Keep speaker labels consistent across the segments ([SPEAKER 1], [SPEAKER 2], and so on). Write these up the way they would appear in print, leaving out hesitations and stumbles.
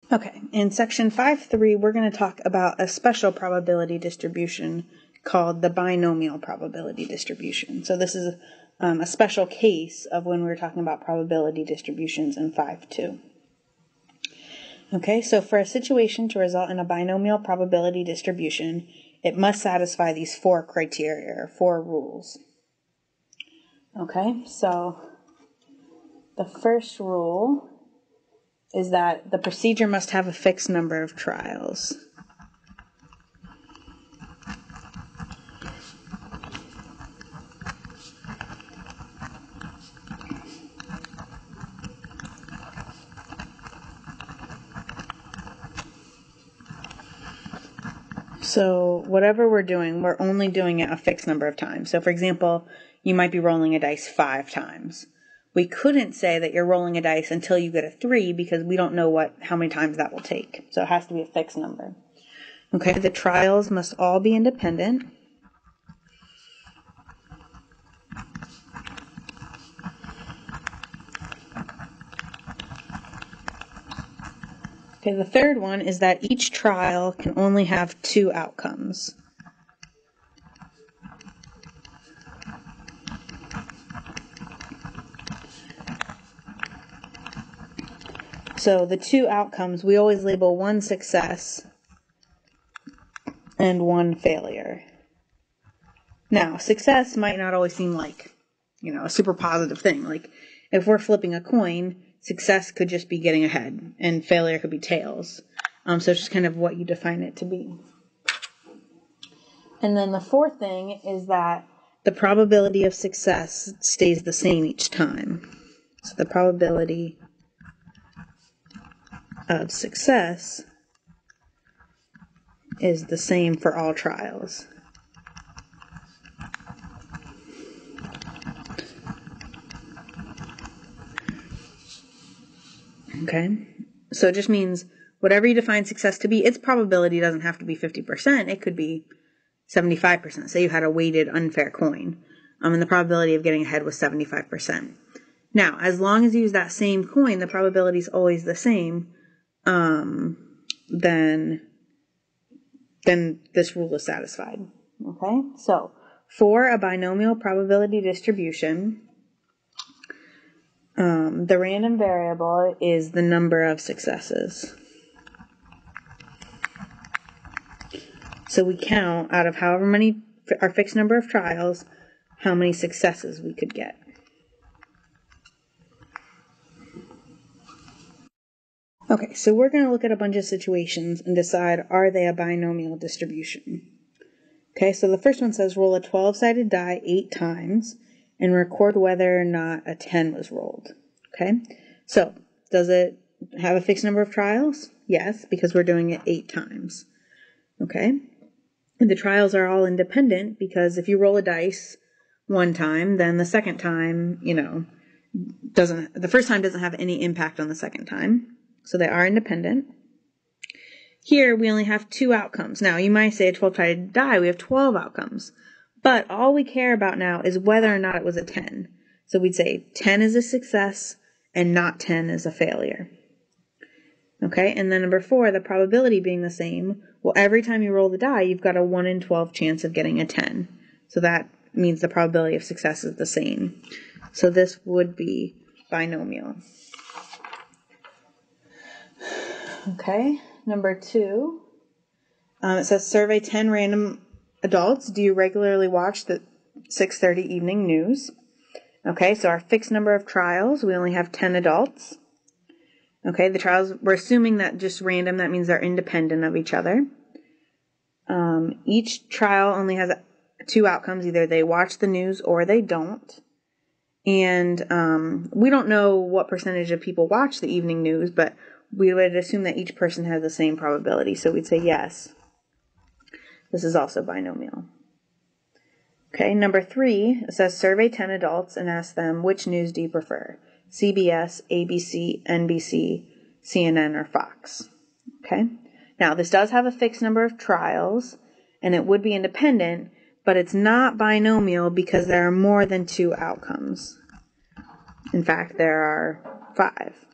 [SPEAKER 1] Okay, in section 5.3, we're going to talk about a special probability distribution called the binomial probability distribution. So this is a special case of when we were talking about probability distributions in 5.2. Okay, so for a situation to result in a binomial probability distribution, it must satisfy these 4 criteria, or 4 rules. Okay, so the first rule is that the procedure must have a fixed number of trials. So whatever we're doing, we're only doing it a fixed number of times. So for example, you might be rolling a dice 5 times. We couldn't say that you're rolling a dice until you get a 3 because we don't know how many times that will take. So it has to be a fixed number. Okay, the trials must all be independent. Okay, the third one is that each trial can only have 2 outcomes. So the 2 outcomes, we always label 1 success and 1 failure. Now, success might not always seem like, a super positive thing. Like, if we're flipping a coin, success could just be getting ahead, and failure could be tails. So it's just kind of what you define it to be. And then the fourth thing is that the probability of success stays the same each time. So the probability of success is the same for all trials. Okay, so it just means whatever you define success to be, its probability doesn't have to be 50%. It could be 75%. Say you had a weighted unfair coin, and the probability of getting ahead was 75%. Now, as long as you use that same coin, the probability is always the same, then this rule is satisfied. Okay, so for a binomial probability distribution, the random variable is the number of successes. So we count out of however many, our fixed number of trials, how many successes we could get. Okay, so we're going to look at a bunch of situations and decide, are they a binomial distribution? Okay, so the first one says roll a 12-sided die 8 times and record whether or not a 10 was rolled. Okay, so does it have a fixed number of trials? Yes, because we're doing it 8 times. Okay, and the trials are all independent because if you roll a dice 1 time, then the second time, the first time doesn't have any impact on the second time. So they are independent. Here we only have 2 outcomes. Now you might say a 12-sided die, we have 12 outcomes. But all we care about now is whether or not it was a 10. So we'd say 10 is a success and not 10 is a failure. Okay, and then number 4, the probability being the same. Well, every time you roll the die, you've got a 1 in 12 chance of getting a 10. So that means the probability of success is the same. So this would be binomial. Okay, number 2, it says survey 10 random adults. Do you regularly watch the 6:30 evening news? Okay, so our fixed number of trials, we only have 10 adults. Okay, the trials, we're assuming that just random, that means they're independent of each other. Each trial only has 2 outcomes, either they watch the news or they don't. And we don't know what percentage of people watch the evening news, but we would assume that each person has the same probability. So we'd say yes, this is also binomial. Okay, number 3, it says survey 10 adults and ask them, which news do you prefer? CBS, ABC, NBC, CNN, or Fox. Okay, now this does have a fixed number of trials, and it would be independent, but it's not binomial because there are more than 2 outcomes. In fact, there are 5.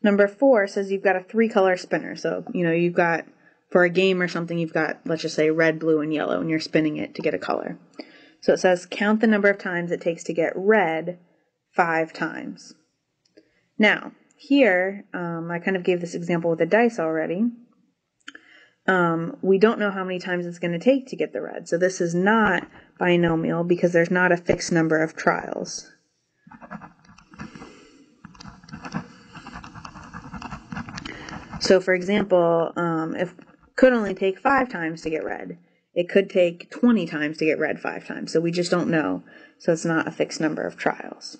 [SPEAKER 1] Number 4 says you've got a 3-color spinner. So, you've got, for a game or something, you've got, let's just say, red, blue, and yellow, and you're spinning it to get a color. So it says count the number of times it takes to get red 5 times. Now, here, I kind of gave this example with the dice already. We don't know how many times it's going to take to get the red. So this is not binomial because there's not a fixed number of trials. So for example, if it could only take 5 times to get red, it could take 20 times to get red 5 times. So we just don't know. So it's not a fixed number of trials.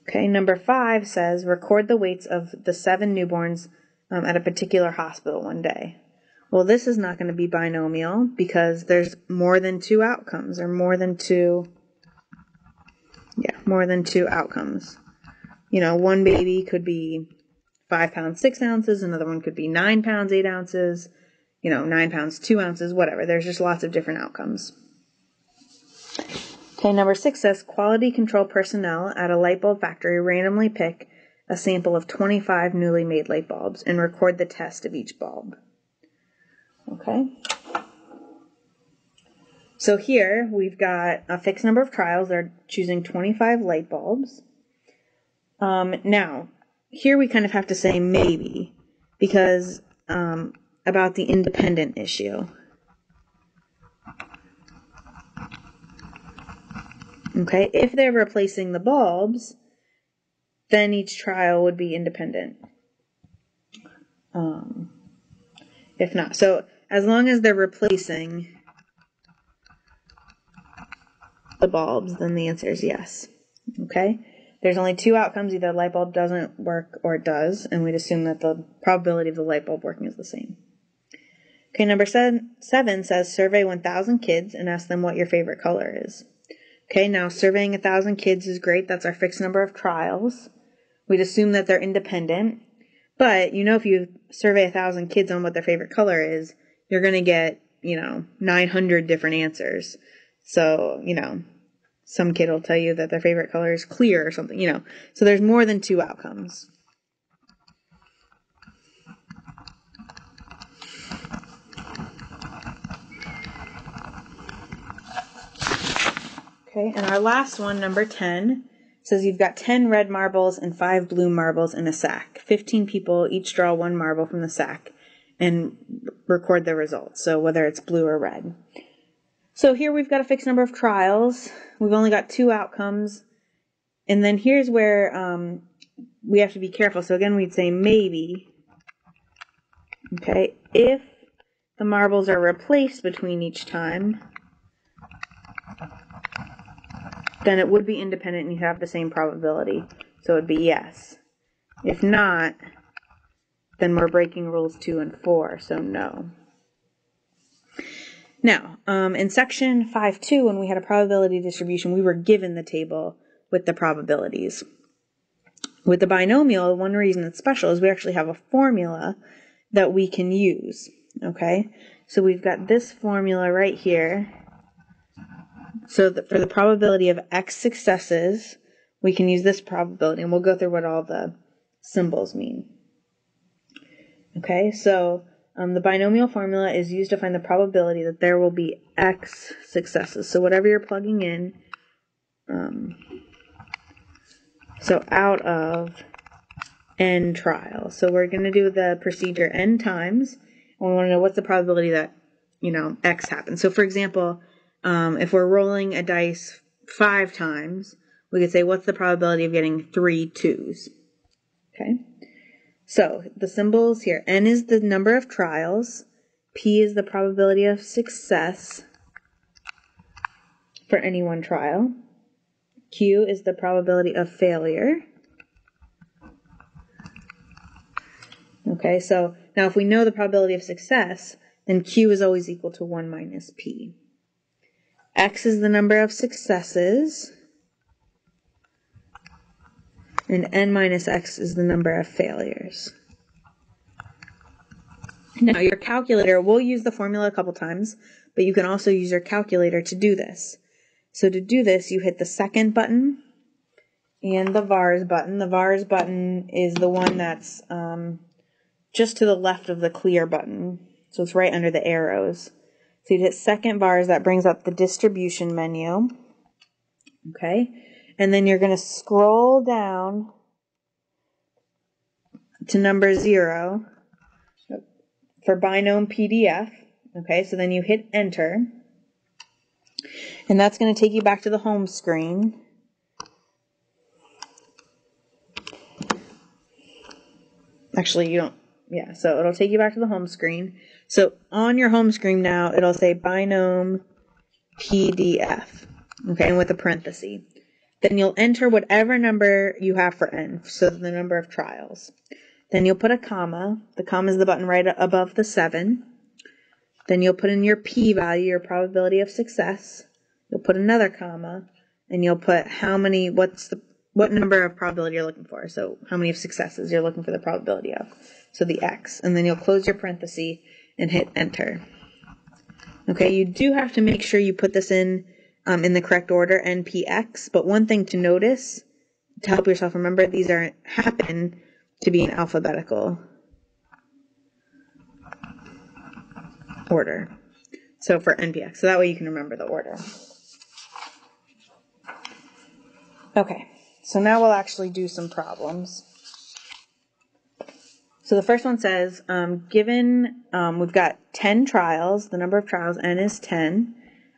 [SPEAKER 1] Okay, number 5 says record the weights of the 7 newborns at a particular hospital one day. Well, this is not going to be binomial because there's more than 2 outcomes, or more than two outcomes. One baby could be 5 pounds 6 ounces, another one could be 9 pounds 8 ounces, 9 pounds 2 ounces, whatever. There's just lots of different outcomes. Okay, number 6 says quality control personnel at a light bulb factory randomly pick a sample of 25 newly made light bulbs and record the test of each bulb. Okay. So here we've got a fixed number of trials. They're choosing 25 light bulbs. Now, here we kind of have to say maybe because about the independent issue. Okay, if they're replacing the bulbs, then each trial would be independent. If not, so as long as they're replacing the bulbs, then the answer is yes. Okay, there's only 2 outcomes: either the light bulb doesn't work or it does, and we'd assume that the probability of the light bulb working is the same. Okay, number 7 says survey 1,000 kids and ask them what your favorite color is. Okay, now surveying 1,000 kids is great. That's our fixed number of trials. We'd assume that they're independent. But, if you survey 1,000 kids on what their favorite color is, you're going to get, 900 different answers. So, some kid will tell you that their favorite color is clear or something, So there's more than 2 outcomes. Okay, and our last one, number 10, says you've got 10 red marbles and 5 blue marbles in a sack. 15 people each draw 1 marble from the sack and record the results, so whether it's blue or red. So here we've got a fixed number of trials. We've only got 2 outcomes. And then here's where we have to be careful. So again, we'd say maybe. Okay, if the marbles are replaced between each time, then it would be independent and you have the same probability. So it would be yes. If not, then we're breaking rules 2 and 4, so no. Now, in section 5.2, when we had a probability distribution, we were given the table with the probabilities. With the binomial, one reason it's special is we actually have a formula that we can use. Okay, so we've got this formula right here. So that for the probability of X successes, we can use this probability, and we'll go through what all the symbols mean. Okay, so the binomial formula is used to find the probability that there will be X successes. So whatever you're plugging in, so out of N trials. So we're going to do the procedure N times, and we want to know what's the probability that, X happens. So for example, if we're rolling a dice 5 times, we could say, what's the probability of getting 3 2s? Okay. So the symbols here, N is the number of trials, P is the probability of success for any one trial, Q is the probability of failure. Okay, so now if we know the probability of success, then Q is always equal to 1 minus P. X is the number of successes, and N minus X is the number of failures. Now your calculator, we'll use the formula a couple times, but you can also use your calculator to do this. So to do this, you hit the second button and the vars button. The vars button is the one that's just to the left of the clear button. So it's right under the arrows. So you hit second vars, that brings up the distribution menu. Okay. And then you're going to scroll down to number 0 for binom PDF. Okay. So then you hit enter. And that's going to take you back to the home screen. Actually, you don't. Yeah, so it'll take you back to the home screen. So on your home screen now, it'll say binom PDF. Okay, and with a parenthesis. Then you'll enter whatever number you have for n, so the number of trials. Then you'll put a comma. The comma is the button right above the 7. Then you'll put in your p-value, your probability of success. You'll put another comma, and you'll put what number of probability you're looking for. So how many of successes you're looking for the probability of. So the x. And then you'll close your parenthesis and hit enter. Okay, you do have to make sure you put this in the correct order, NPX. But one thing to notice, to help yourself remember, these happen to be in alphabetical order. So for NPX. So that way you can remember the order. Okay, so now we'll actually do some problems. So the first one says, given we've got 10 trials, the number of trials, n is 10,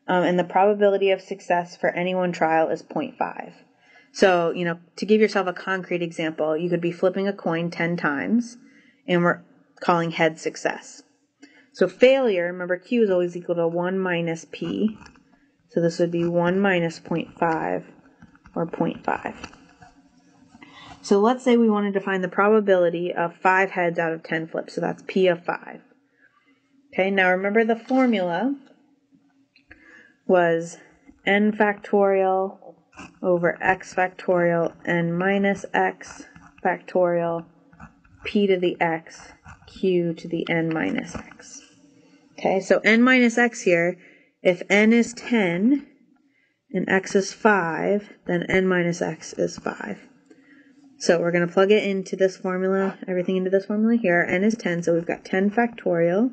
[SPEAKER 1] and the probability of success for any one trial is 0.5. So, to give yourself a concrete example, you could be flipping a coin 10 times, and we're calling head success. So failure, remember Q is always equal to 1 minus P, so this would be 1 minus 0.5, or 0.5. So let's say we wanted to find the probability of 5 heads out of 10 flips. So that's P of 5. Okay, now remember the formula was n factorial over x factorial n minus x factorial p to the x q to the n minus x. Okay, so n minus x here, if n is 10 and x is 5, then n minus x is 5. So we're going to plug it into this formula, everything into this formula here. N is 10, so we've got 10 factorial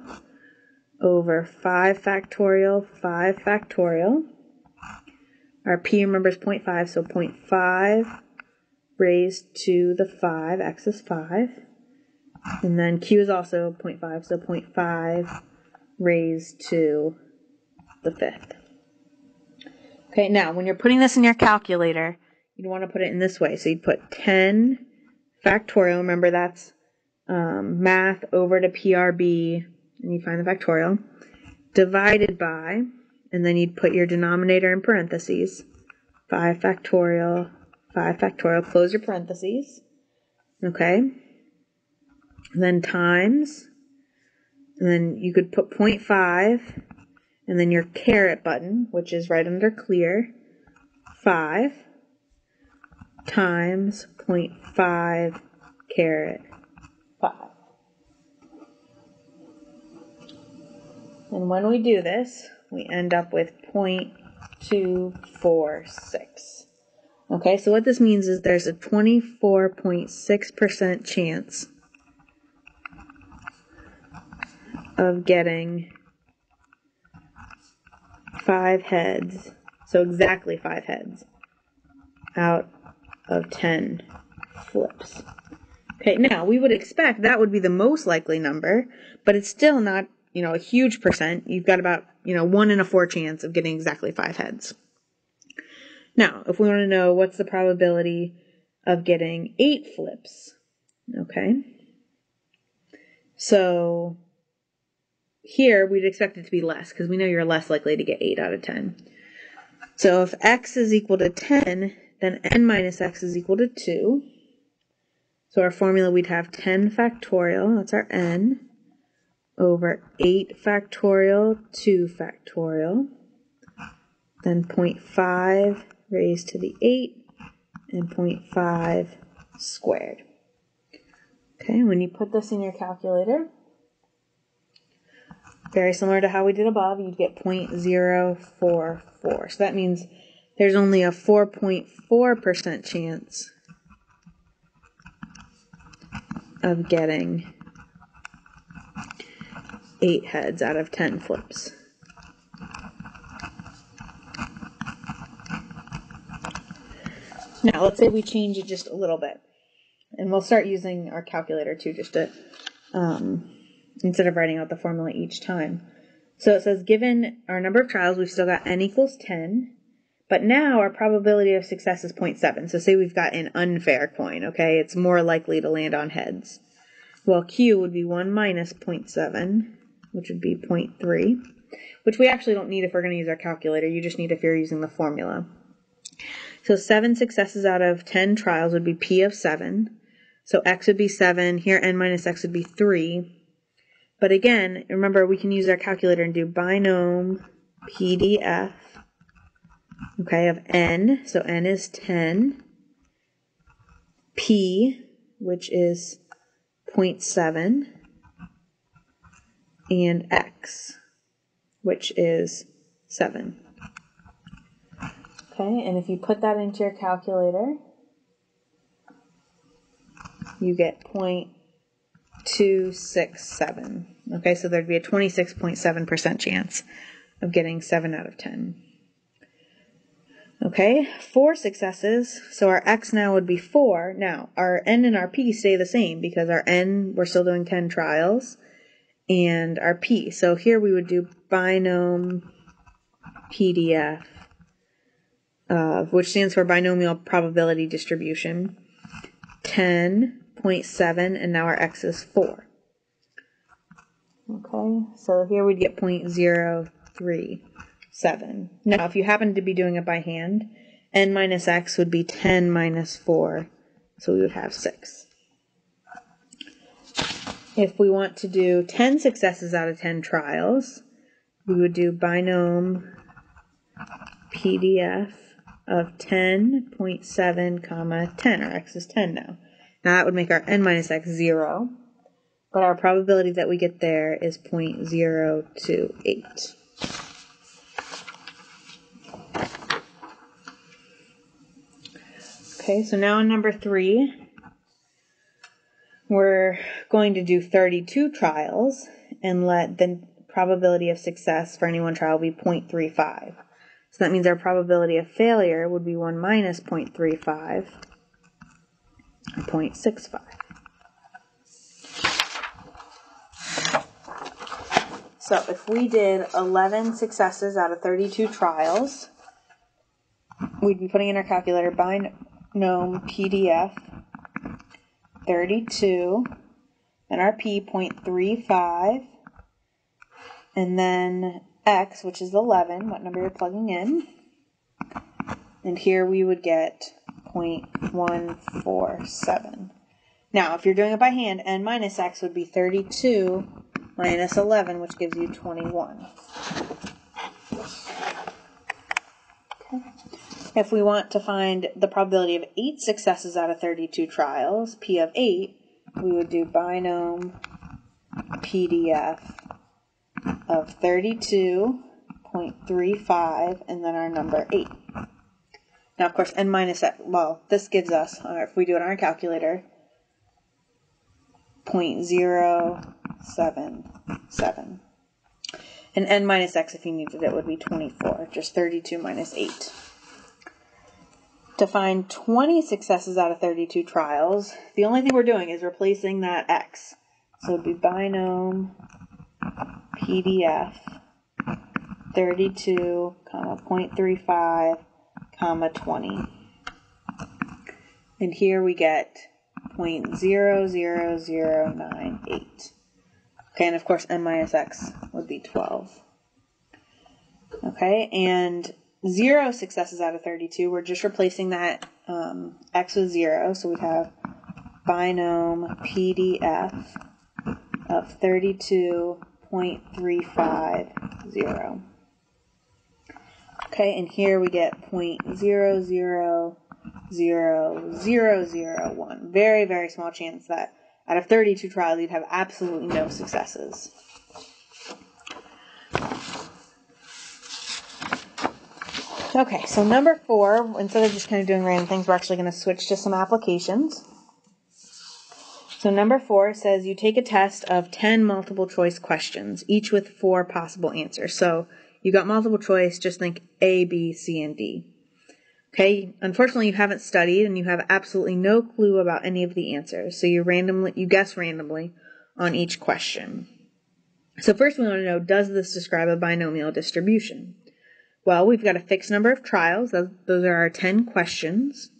[SPEAKER 1] over 5 factorial, 5 factorial. Our p, remember, is 0.5, so 0.5 raised to the 5, x is 5. And then q is also 0.5, so 0.5 raised to the 5th. Okay, now when you're putting this in your calculator, you'd want to put it in this way. So you'd put 10 factorial, remember that's math over to PRB, and you find the factorial, divided by, and then you'd put your denominator in parentheses, 5 factorial, close your parentheses, okay, and then times, and then you could put 0.5, and then your caret button, which is right under clear, 5, times 0.5 caret 5. And when we do this, we end up with 0.246. Okay, so what this means is there's a 24.6% chance of getting 5 heads, so exactly 5 heads, out of 10 flips. Okay, now we would expect that would be the most likely number, but it's still not, a huge percent. You've got about, 1 in a 4 chance of getting exactly 5 heads. Now, if we want to know what's the probability of getting 8 flips, okay, so here we'd expect it to be less because we know you're less likely to get 8 out of 10. So if x is equal to 10, then n minus x is equal to 2. So our formula, we'd have 10 factorial, that's our n, over 8 factorial, 2 factorial, then 0.5 raised to the 8, and 0.5 squared. Okay, when you put this in your calculator, very similar to how we did above, you'd get 0.044. So that means there's only a 4.4% chance of getting 8 heads out of 10 flips. Now, let's say we change it just a little bit. And we'll start using our calculator too, just to, instead of writing out the formula each time. So it says, given our number of trials, we've still got n equals 10. But now our probability of success is 0.7. So say we've got an unfair coin, okay? It's more likely to land on heads. Well, Q would be 1 minus 0.7, which would be 0.3, which we actually don't need if we're going to use our calculator. You just need if you're using the formula. So 7 successes out of 10 trials would be P of 7. So X would be 7. Here, N minus X would be 3. But again, remember, we can use our calculator and do binom PDF, okay, of N. So N is 10. P, which is 0.7. And X, which is 7. Okay, and if you put that into your calculator, you get 0.267. Okay, so there'd be a 26.7% chance of getting 7 out of 10. Okay, 4 successes, so our X now would be 4. Now, our N and our P stay the same because our N, we're still doing 10 trials, and our P. So here we would do binom PDF, which stands for binomial probability distribution, 10.7, and now our X is 4. Okay, so here we'd get 0.037. Now, if you happen to be doing it by hand, N minus X would be 10 minus 4, so we would have 6. If we want to do 10 successes out of 10 trials, we would do binom PDF of 10.7 comma 10. Our X is 10 now. Now that would make our N minus X 0, but our probability that we get there is 0.028. Okay, so now in number 3, we're going to do 32 trials and let the probability of success for any one trial be 0.35. So that means our probability of failure would be 1 minus 0.35, or 0.65. So if we did 11 successes out of 32 trials, we'd be putting in our calculator binom PDF 32, and our P 0.35, and then X, which is 11, what number you're plugging in, and here we would get 0.147. Now, if you're doing it by hand, N minus X would be 32 minus 11, which gives you 21. Okay. If we want to find the probability of 8 successes out of 32 trials, P of 8, we would do binom PDF of 32.35 and then our number 8. Now, of course, N minus X, well, this gives us, if we do it on our calculator, 0.077. And N minus X, if you needed it, would be 24, just 32 minus 8. To find 20 successes out of 32 trials, the only thing we're doing is replacing that X. So it would be binom PDF 32, 0.35, 20. And here we get 0.00098. Okay, and of course N minus X would be 12. Okay, and 0 successes out of 32, we're just replacing that X with 0, so we'd have binom PDF of 32.350. Okay, and here we get 0.000001. Very, very small chance that out of 32 trials you'd have absolutely no successes. Okay, so number 4, instead of just kind of doing random things, we're actually going to switch to some applications. So number 4 says you take a test of 10 multiple choice questions, each with 4 possible answers. So you got multiple choice, just think A, B, C, and D. Okay, unfortunately you haven't studied and you have absolutely no clue about any of the answers. So you guess randomly on each question. So first we want to know, does this describe a binomial distribution? Well, we've got a fixed number of trials. Those are our 10 questions.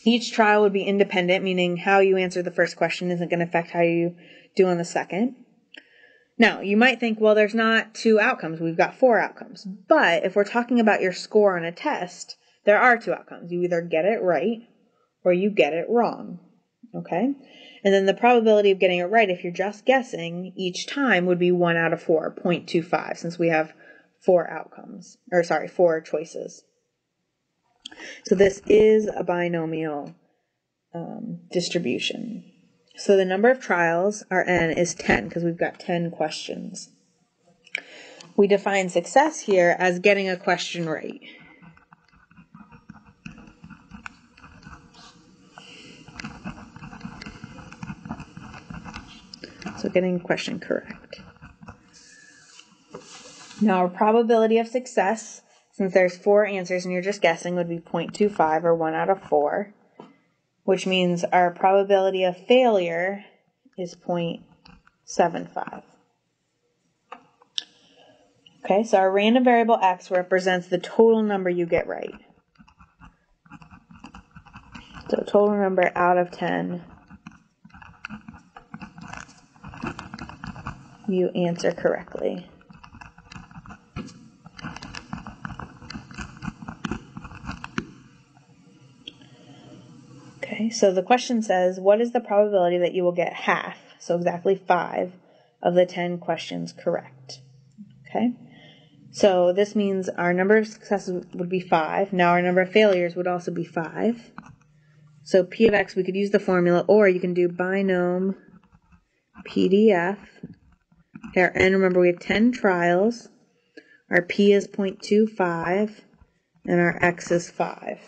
[SPEAKER 1] Each trial would be independent, meaning how you answer the first question isn't going to affect how you do on the second. Now, you might think, well, there's not 2 outcomes. We've got 4 outcomes. But if we're talking about your score on a test, there are 2 outcomes. You either get it right or you get it wrong. Okay? And then the probability of getting it right, if you're just guessing, each time would be 1 out of 4, 0.25, since we have 4 choices. So this is a binomial distribution. So the number of trials, our n, is 10, because we've got 10 questions. We define success here as getting a question right. So getting a question correct. Now our probability of success, since there's 4 answers and you're just guessing, would be 0.25 or 1 out of 4, which means our probability of failure is 0.75. Okay, so our random variable x represents the total number you get right. So total number out of 10 you answer correctly. Okay, so the question says, what is the probability that you will get half, so exactly 5, of the 10 questions correct? Okay, so this means our number of successes would be 5. Now our number of failures would also be 5. So P of x, we could use the formula, or you can do binom PDF. Okay, our n, remember we have 10 trials. Our P is 0.25, and our x is 5.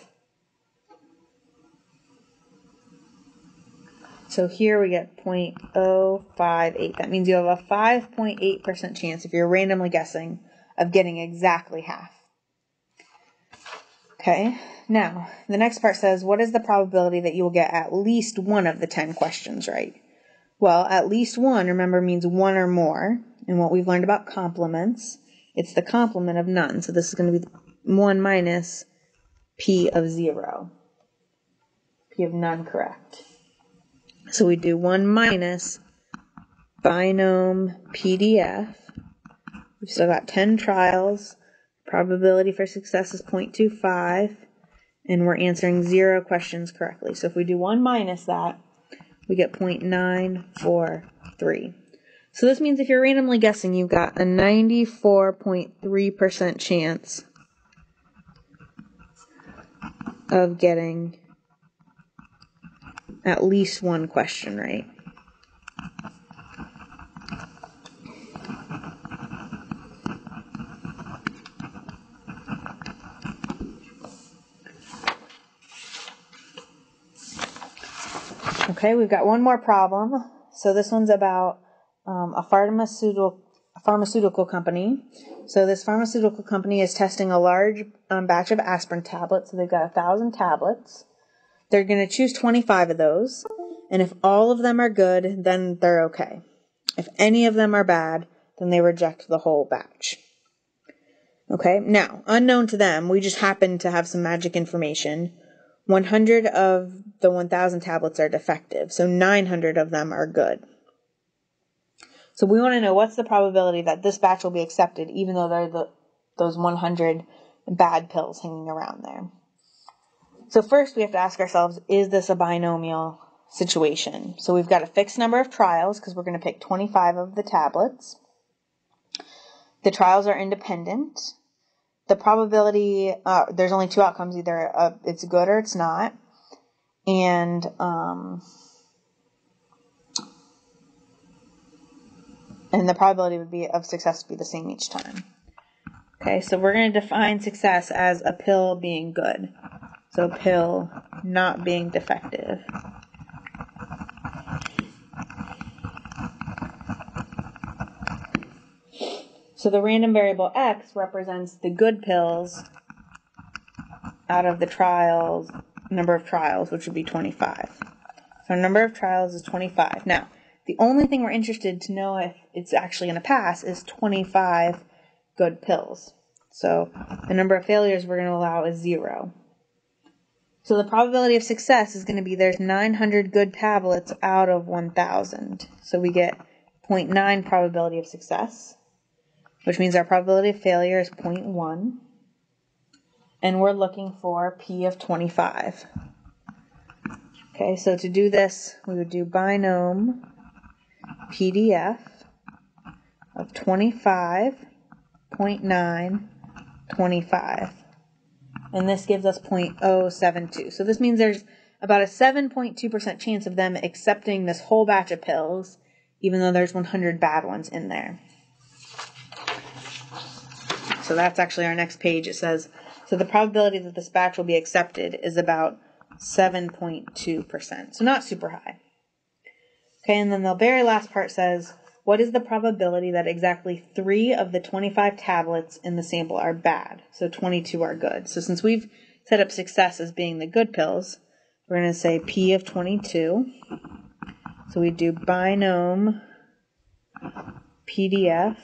[SPEAKER 1] So here we get 0.058. That means you have a 5.8% chance, if you're randomly guessing, of getting exactly half. Okay, now the next part says, what is the probability that you will get at least one of the 10 questions right? Well, at least one, remember, means 1 or more. And what we've learned about complements, it's the complement of none. So this is going to be 1 minus P of 0. P of none correct. So we do 1 minus binom PDF. We've still got 10 trials. Probability for success is 0.25. And we're answering 0 questions correctly. So if we do 1 minus that, we get 0.943. So this means if you're randomly guessing, you've got a 94.3% chance of getting at least one question right. Okay, we've got one more problem. So this one's about a pharmaceutical company. So this pharmaceutical company is testing a large batch of aspirin tablets. So they've got 1,000 tablets. They're going to choose 25 of those. And if all of them are good, then they're okay. If any of them are bad, then they reject the whole batch. Okay, now, unknown to them, we just happen to have some magic information. 100 of the 1,000 tablets are defective, so 900 of them are good. So we want to know, what's the probability that this batch will be accepted, even though there are those 100 bad pills hanging around there. So first we have to ask ourselves, is this a binomial situation? So we've got a fixed number of trials, because we're going to pick 25 of the tablets. The trials are independent. The probability, there's only 2 outcomes, either it's good or it's not. And the probability would be of success would be the same each time. Okay, so we're going to define success as a pill being good. So pill not being defective. So the random variable x represents the good pills out of the trials, number of trials, which would be 25. So number of trials is 25. Now, the only thing we're interested to know if it's actually going to pass is 25 good pills. So the number of failures we're going to allow is 0. So the probability of success is going to be there's 900 good tablets out of 1,000. So we get 0.9 probability of success, which means our probability of failure is 0.1. And we're looking for P of 25. Okay, so to do this, we would do binom PDF of 25, 0.9, 25. And this gives us 0.072. So this means there's about a 7.2% chance of them accepting this whole batch of pills, even though there's 100 bad ones in there. So that's actually our next page. It says, so the probability that this batch will be accepted is about 7.2%. So not super high. Okay, and then the very last part says, what is the probability that exactly 3 of the 25 tablets in the sample are bad? So 22 are good. So since we've set up success as being the good pills, we're going to say P of 22. So we do binom PDF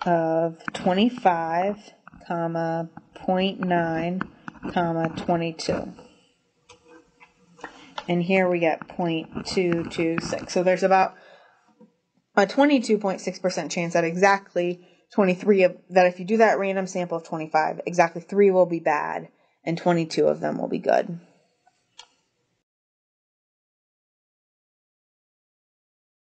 [SPEAKER 1] of 25, 0.9, 22. And here we get 0.226. So there's about a 22.6% chance that exactly 23 that if you do that random sample of 25, exactly 3 will be bad and 22 of them will be good.